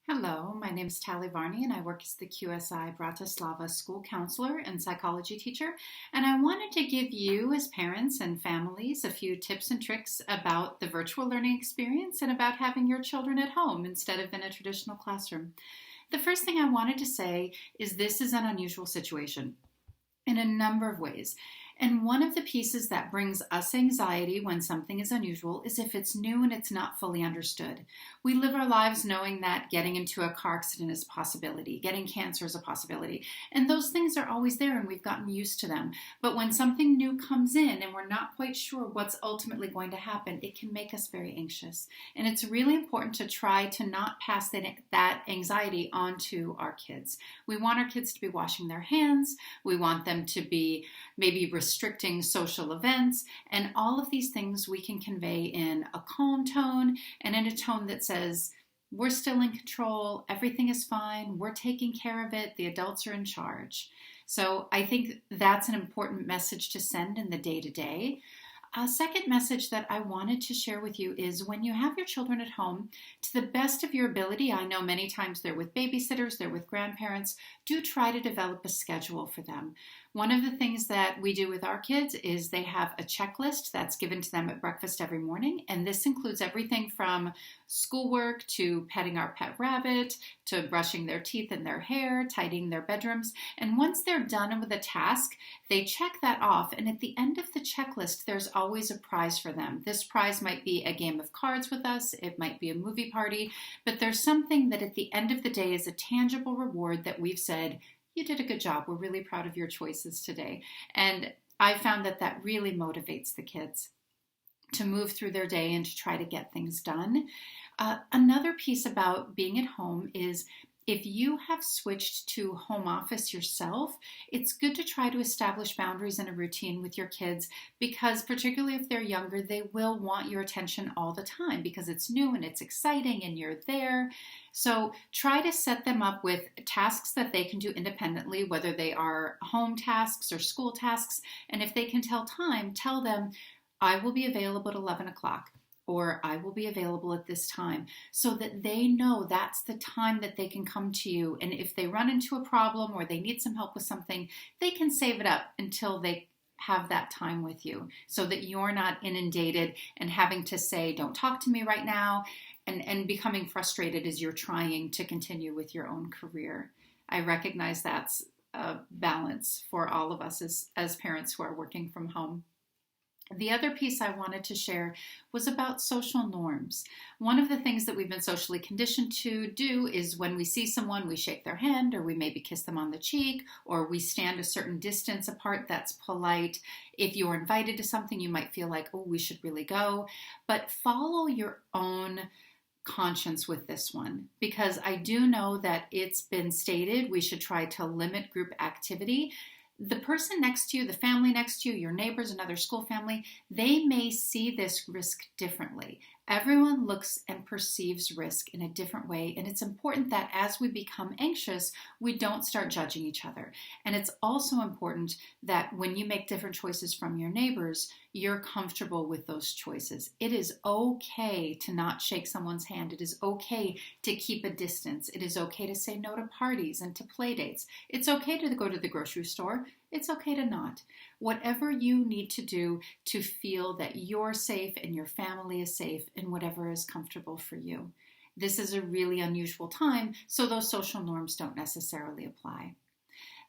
Hello, my name is Tali Varney and I work as the QSI Bratislava school counselor and psychology teacher. And I wanted to give you, as parents and families, a few tips and tricks about the virtual learning experience and about having your children at home instead of in a traditional classroom. The first thing I wanted to say is this is an unusual situation in a number of ways. And one of the pieces that brings us anxiety when something is unusual is if it's new and it's not fully understood. We live our lives knowing that getting into a car accident is a possibility, getting cancer is a possibility, and those things are always there and we've gotten used to them. But when something new comes in and we're not quite sure what's ultimately going to happen, it can make us very anxious. And it's really important to try to not pass that anxiety on to our kids. We want our kids to be washing their hands. We want them to be maybe restricting social events, and all of these things we can convey in a calm tone and in a tone that says, we're still in control, everything is fine, we're taking care of it, the adults are in charge. So I think that's an important message to send in the day-to-day. A second message that I wanted to share with you is when you have your children at home, to the best of your ability, I know many times they're with babysitters, they're with grandparents, do try to develop a schedule for them. One of the things that we do with our kids is they have a checklist that's given to them at breakfast every morning, and this includes everything from schoolwork to petting our pet rabbit, to brushing their teeth and their hair, tidying their bedrooms. And once they're done with a task, they check that off, and at the end of the checklist, there's always a prize for them. This prize might be a game of cards with us, it might be a movie party, but there's something that at the end of the day is a tangible reward that we've said, you did a good job, we're really proud of your choices today. And I found that that really motivates the kids to move through their day and to try to get things done. Another piece about being at home is if you have switched to home office yourself, it's good to try to establish boundaries and a routine with your kids because particularly if they're younger, they will want your attention all the time because it's new and it's exciting and you're there. So try to set them up with tasks that they can do independently, whether they are home tasks or school tasks. And if they can tell time, tell them, I will be available at 11 o'clock. Or I will be available at this time, so that they know that's the time that they can come to you. And if they run into a problem or they need some help with something, they can save it up until they have that time with you so that you're not inundated and having to say, don't talk to me right now, and becoming frustrated as you're trying to continue with your own career. I recognize that's a balance for all of us as parents who are working from home. The other piece I wanted to share was about social norms. One of the things that we've been socially conditioned to do is when we see someone, we shake their hand, or we maybe kiss them on the cheek, or we stand a certain distance apart. That's polite. If you're invited to something, you might feel like, oh, we should really go. But follow your own conscience with this one, because I do know that it's been stated we should try to limit group activity. The person next to you, the family next to you, your neighbors, another school family, they may see this risk differently. Everyone looks and perceives risk in a different way, and it's important that as we become anxious, we don't start judging each other. And it's also important that when you make different choices from your neighbors, you're comfortable with those choices. It is okay to not shake someone's hand. It is okay to keep a distance. It is okay to say no to parties and to play dates. It's okay to go to the grocery store. It's okay to not. Whatever you need to do to feel that you're safe and your family is safe and whatever is comfortable for you. This is a really unusual time, so those social norms don't necessarily apply.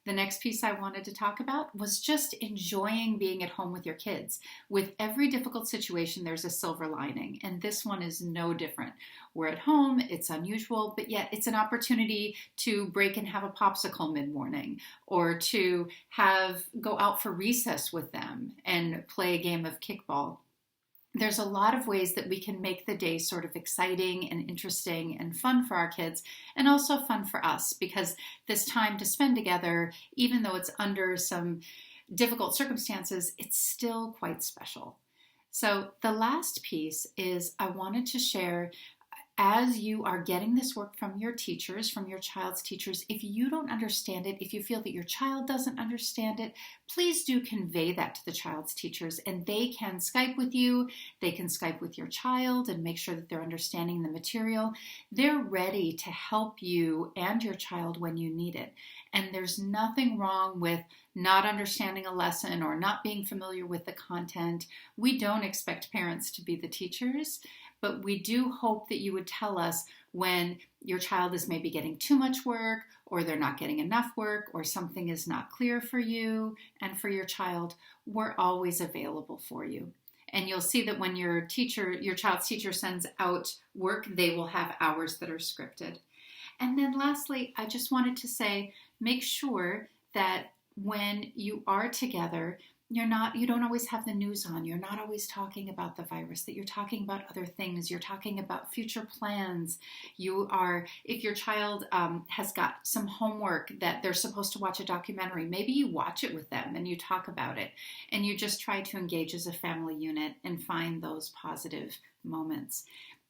The next piece I wanted to talk about was just enjoying being at home with your kids. With every difficult situation, there's a silver lining, and this one is no different. We're at home, it's unusual, but yet it's an opportunity to break and have a popsicle mid-morning, or to go out for recess with them and play a game of kickball. There's a lot of ways that we can make the day sort of exciting and interesting and fun for our kids, and also fun for us, because this time to spend together, even though it's under some difficult circumstances, it's still quite special. So the last piece is I wanted to share, as you are getting this work from your teachers, from your child's teachers, if you don't understand it, if you feel that your child doesn't understand it, please do convey that to the child's teachers, and they can Skype with you, they can Skype with your child and make sure that they're understanding the material. They're ready to help you and your child when you need it. And there's nothing wrong with not understanding a lesson or not being familiar with the content. We don't expect parents to be the teachers, but we do hope that you would tell us when your child is maybe getting too much work, or they're not getting enough work, or something is not clear for you and for your child. We're always available for you. And you'll see that when your child's teacher sends out work, they will have hours that are scripted. And then lastly, I just wanted to say, make sure that when you are together, you don't always have the news on. You're not always talking about the virus, that you're talking about other things. You're talking about future plans. If your child has got some homework that they're supposed to watch a documentary, maybe you watch it with them and you talk about it, and you just try to engage as a family unit and find those positive moments.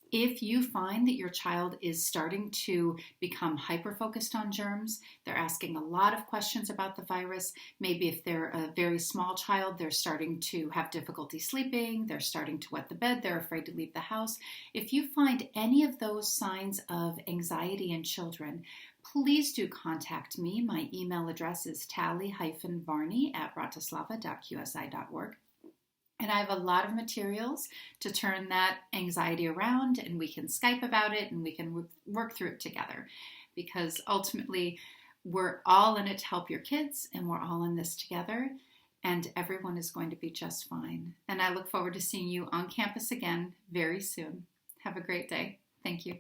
If you find that your child is starting to become hyper-focused on germs, they're asking a lot of questions about the virus. Maybe if they're a very small child, they're starting to have difficulty sleeping, they're starting to wet the bed, they're afraid to leave the house. If you find any of those signs of anxiety in children, please do contact me. My email address is tally-varney@bratislava.qsi.org. And I have a lot of materials to turn that anxiety around, and we can Skype about it and we can work through it together, because ultimately we're all in it to help your kids, and we're all in this together, and everyone is going to be just fine. And I look forward to seeing you on campus again very soon. Have a great day. Thank you.